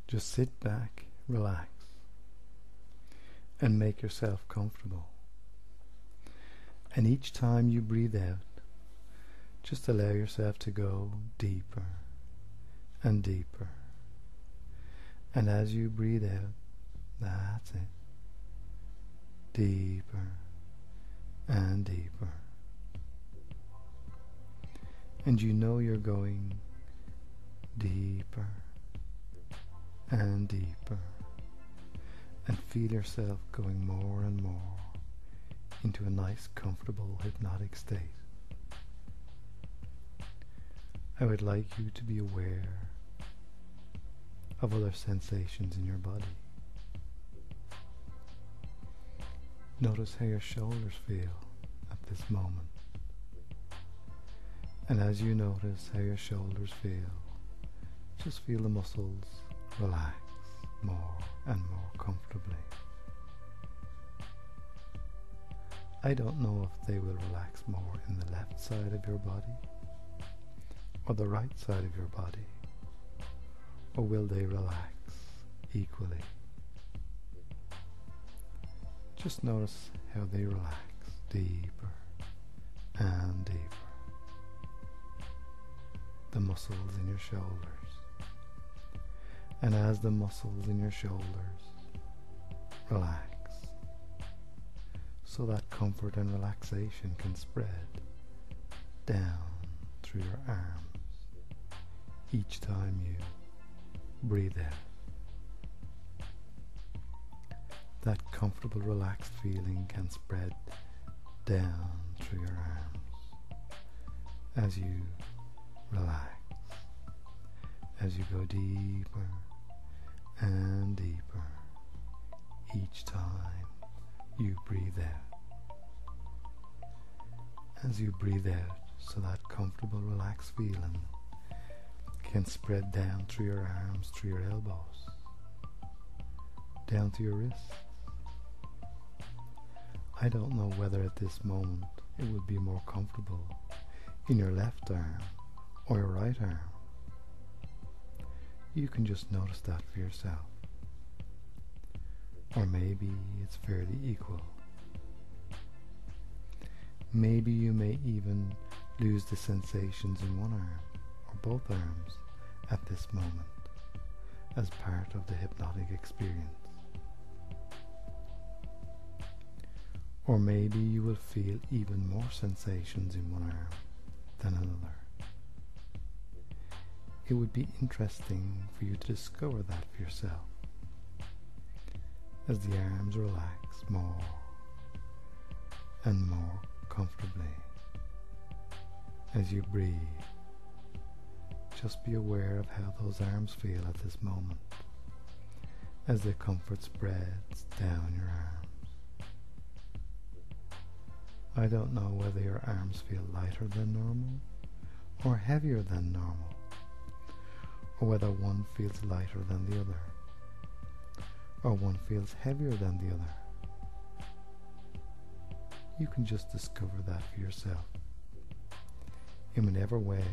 Just sit back, relax, and make yourself comfortable. And each time you breathe out, just allow yourself to go deeper and deeper. And as you breathe out, that's it, deeper and deeper. And you know you're going deeper and deeper, and feel yourself going more and more into a nice, comfortable, hypnotic state. I would like you to be aware of other sensations in your body. Notice how your shoulders feel at this moment. And as you notice how your shoulders feel, just feel the muscles relax more and more comfortably. I don't know if they will relax more in the left side of your body or the right side of your body, or will they relax equally? Just notice how they relax deeper and deeper. The muscles in your shoulders. And as the muscles in your shoulders relax, so that comfort and relaxation can spread down through your arms each time you breathe out. That comfortable, relaxed feeling can spread down through your arms as you relax, as you go deeper and deeper each time you breathe out. As you breathe out, so that comfortable, relaxed feeling can spread down through your arms, through your elbows, down to your wrists. I don't know whether at this moment it would be more comfortable in your left arm or your right arm. You can just notice that for yourself. Or maybe it's fairly equal. Maybe you may even lose the sensations in one arm or both arms at this moment as part of the hypnotic experience. Or maybe you will feel even more sensations in one arm than another. It would be interesting for you to discover that for yourself as the arms relax more and more comfortably as you breathe. Just be aware of how those arms feel at this moment as the comfort spreads down your arms. I don't know whether your arms feel lighter than normal or heavier than normal, or whether one feels lighter than the other, or one feels heavier than the other. You can just discover that for yourself in whatever way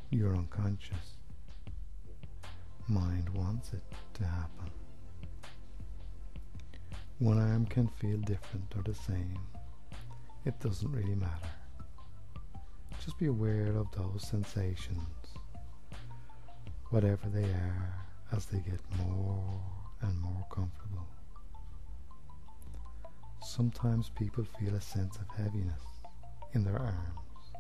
your unconscious mind wants it to happen. One arm can feel different or the same. It doesn't really matter. Just be aware of those sensations, whatever they are, as they get more and more comfortable. Sometimes people feel a sense of heaviness in their arms,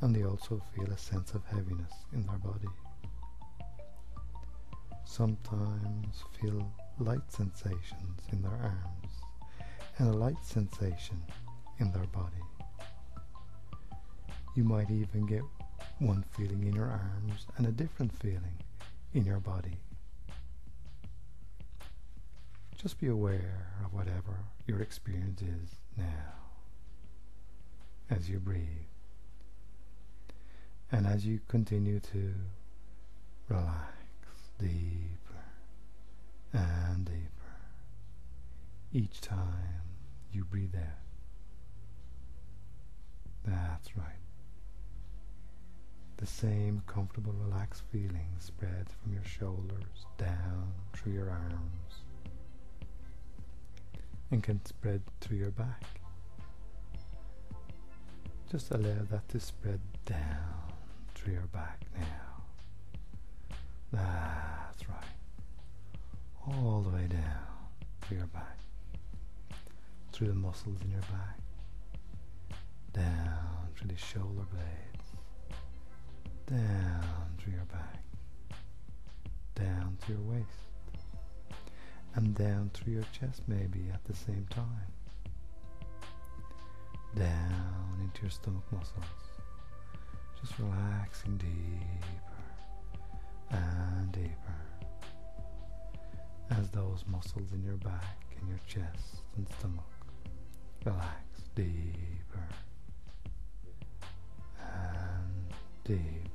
and they also feel a sense of heaviness in their body. Sometimes feel light sensations in their arms and a light sensation in their body. You might even get one feeling in your arms and a different feeling in your body. Just be aware of whatever your experience is now as you breathe. And as you continue to relax deeper and deeper each time you breathe out. That's right. The same comfortable, relaxed feeling spreads from your shoulders down through your arms and can spread through your back. Just allow that to spread down through your back now. That's right. All the way down through your back. Through the muscles in your back. Down through the shoulder blades. Down through your back. Down to your waist. And down through your chest maybe at the same time. Down into your stomach muscles. Just relaxing deeper and deeper as those muscles in your back and your chest and stomach relax deeper and deeper,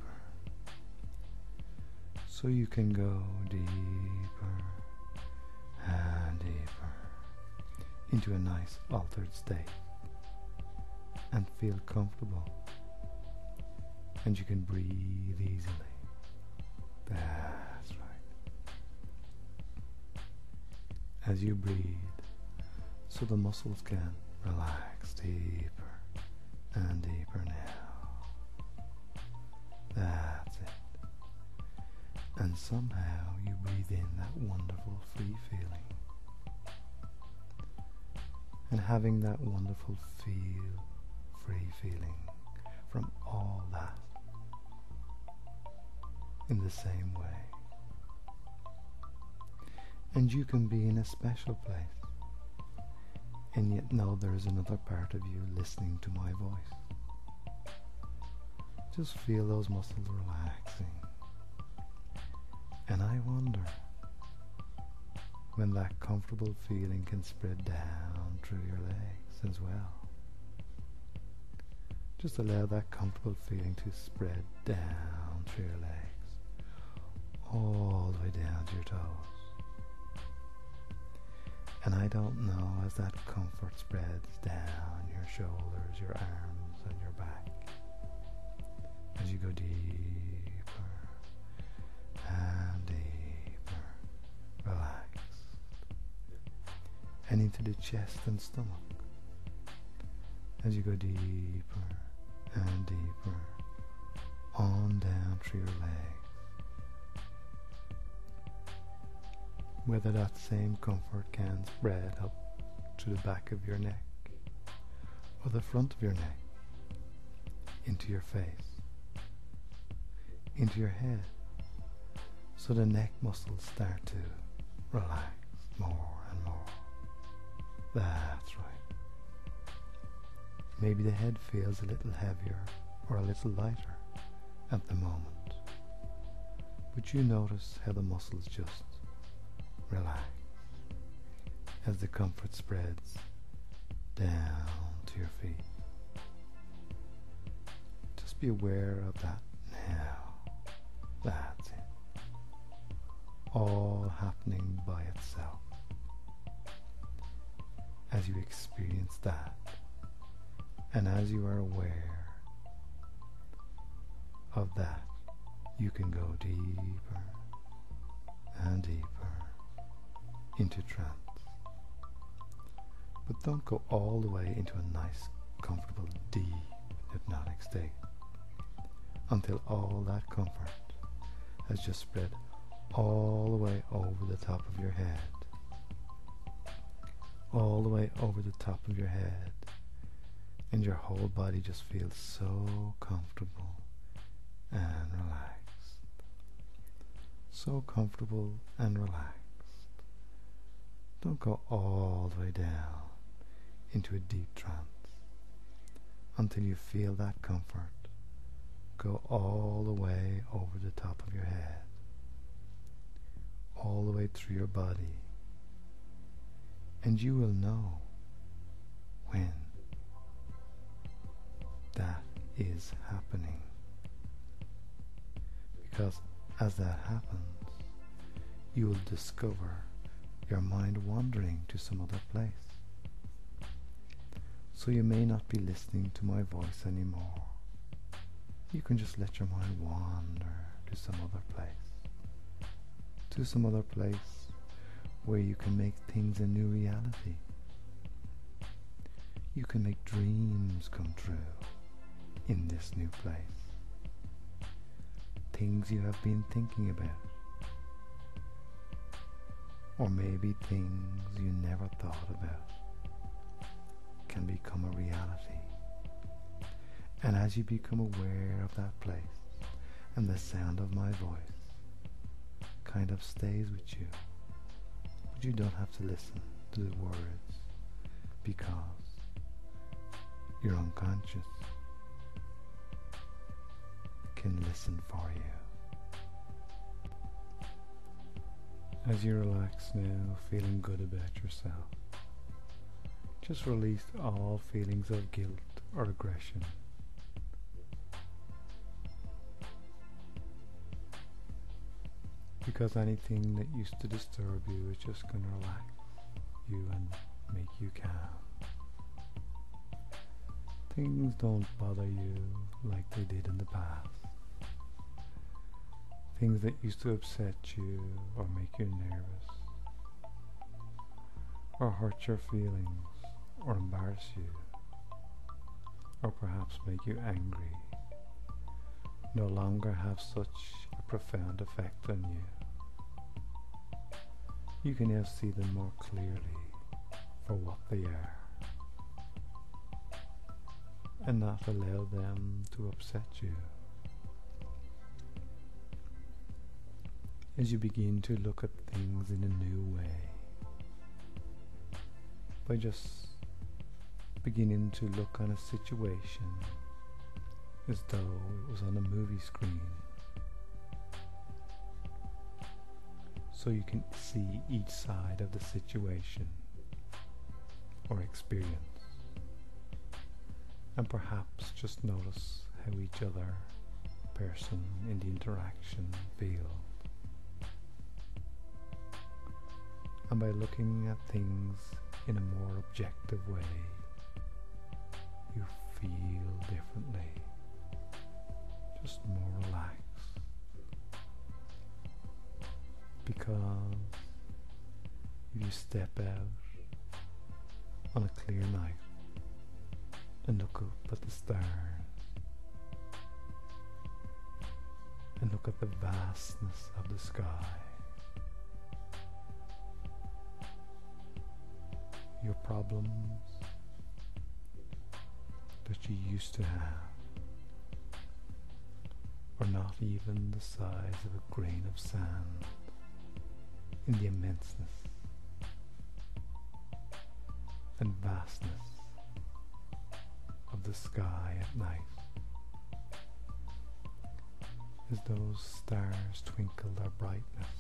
so you can go deeper and deeper into a nice altered state and feel comfortable, and you can breathe easily. That's right. As you breathe, so the muscles can relax deeper and deeper now. That's it. And somehow you breathe in that wonderful free feeling. And having that wonderful free feeling from all that in the same way. And you can be in a special place and yet know there is another part of you listening to my voice. Just feel those muscles relaxing. And I wonder when that comfortable feeling can spread down through your legs as well. Just allow that comfortable feeling to spread down through your legs, all the way down to your toes. And I don't know, as that comfort spreads down your shoulders, your arms, and your back, as you go deeper and deeper, relaxed, and into the chest and stomach, as you go deeper and deeper, on down through your legs. Whether that same comfort can spread up to the back of your neck or the front of your neck, into your face, into your head, so the neck muscles start to relax more and more. That's right. Maybe the head feels a little heavier or a little lighter at the moment, but you notice how the muscles just relax as the comfort spreads down to your feet. Just be aware of that now. That's it. All happening by itself. As you experience that, and as you are aware of that, you can go deeper and deeper into trance. But don't go all the way into a nice, comfortable, deep hypnotic state until all that comfort has just spread all the way over the top of your head. All the way over the top of your head, and your whole body just feels so comfortable and relaxed. So comfortable and relaxed. Don't go all the way down into a deep trance until you feel that comfort go all the way over the top of your head, all the way through your body, and you will know when that is happening, because as that happens, you will discover your mind wandering to some other place. So you may not be listening to my voice anymore. you can just let your mind wander to some other place. To some other place where you can make things a new reality. You can make dreams come true in this new place. Things you have been thinking about. Or maybe things you never thought about can become a reality. And as you become aware of that place, and the sound of my voice kind of stays with you, but you don't have to listen to the words because your unconscious can listen for you. As you relax now, feeling good about yourself, just release all feelings of guilt or aggression. Because anything that used to disturb you is just going to relax you and make you calm. Things don't bother you like they did in the past. Things that used to upset you or make you nervous, or hurt your feelings, or embarrass you, or perhaps make you angry, no longer have such a profound effect on you. You can now see them more clearly for what they are, and not allow them to upset you. As you begin to look at things in a new way, by just beginning to look on a situation as though it was on a movie screen, so you can see each side of the situation or experience, and perhaps just notice how each other person in the interaction feels. And by looking at things in a more objective way, you feel differently, just more relaxed. Because if you step out on a clear night and look up at the stars and look at the vastness of the sky, your problems that you used to have are not even the size of a grain of sand in the immenseness and vastness of the sky at night, as those stars twinkle their brightness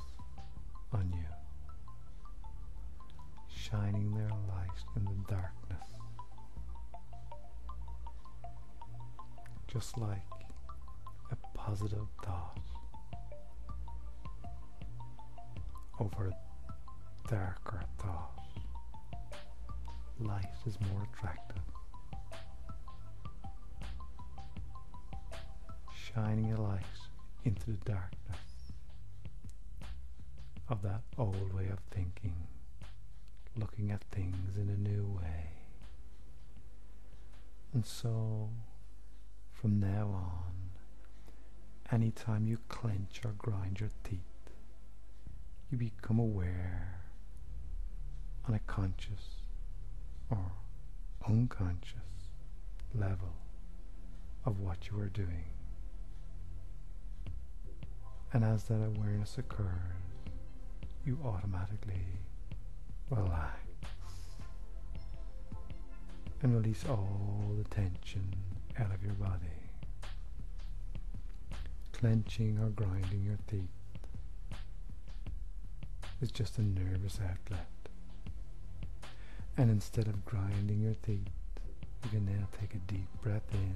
on you, shining their light in the darkness, just like a positive thought over a darker thought. Light is more attractive, shining a light into the darkness of that old way of thinking, looking at things in a new way. And so from now on, anytime you clench or grind your teeth, you become aware on a conscious or unconscious level of what you are doing. And as that awareness occurs, you automatically relax and release all the tension out of your body. Clenching or grinding your teeth is just a nervous outlet. And instead of grinding your teeth, you can now take a deep breath in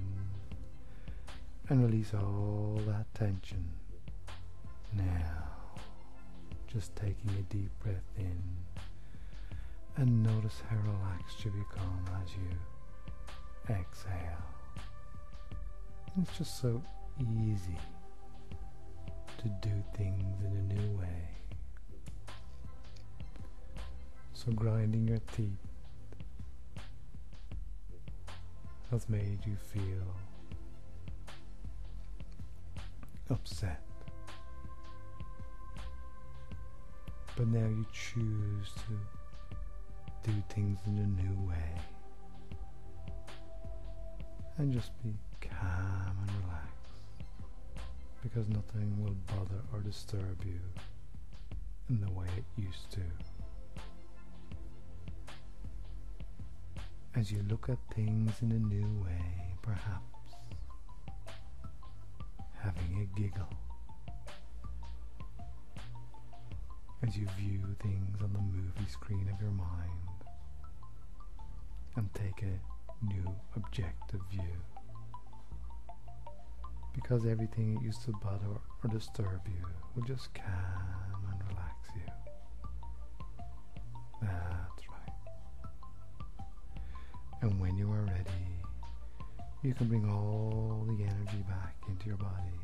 and release all that tension. Now, just taking a deep breath in, and notice how relaxed you become as you exhale. And it's just so easy to do things in a new way. So grinding your teeth has made you feel upset. But now you choose to do things in a new way and just be calm and relaxed, because nothing will bother or disturb you in the way it used to. As you look at things in a new way, perhaps having a giggle, as you view things on the movie screen of your mind and take a new objective view, because everything that used to bother or disturb you will just calm and relax you. That's right. And when you are ready, you can bring all the energy back into your body.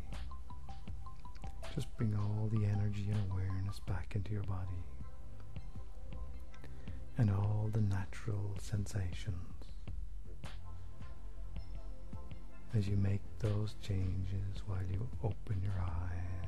Just bring all the energy and awareness back into your body, and all the natural sensations. As you make those changes while you open your eyes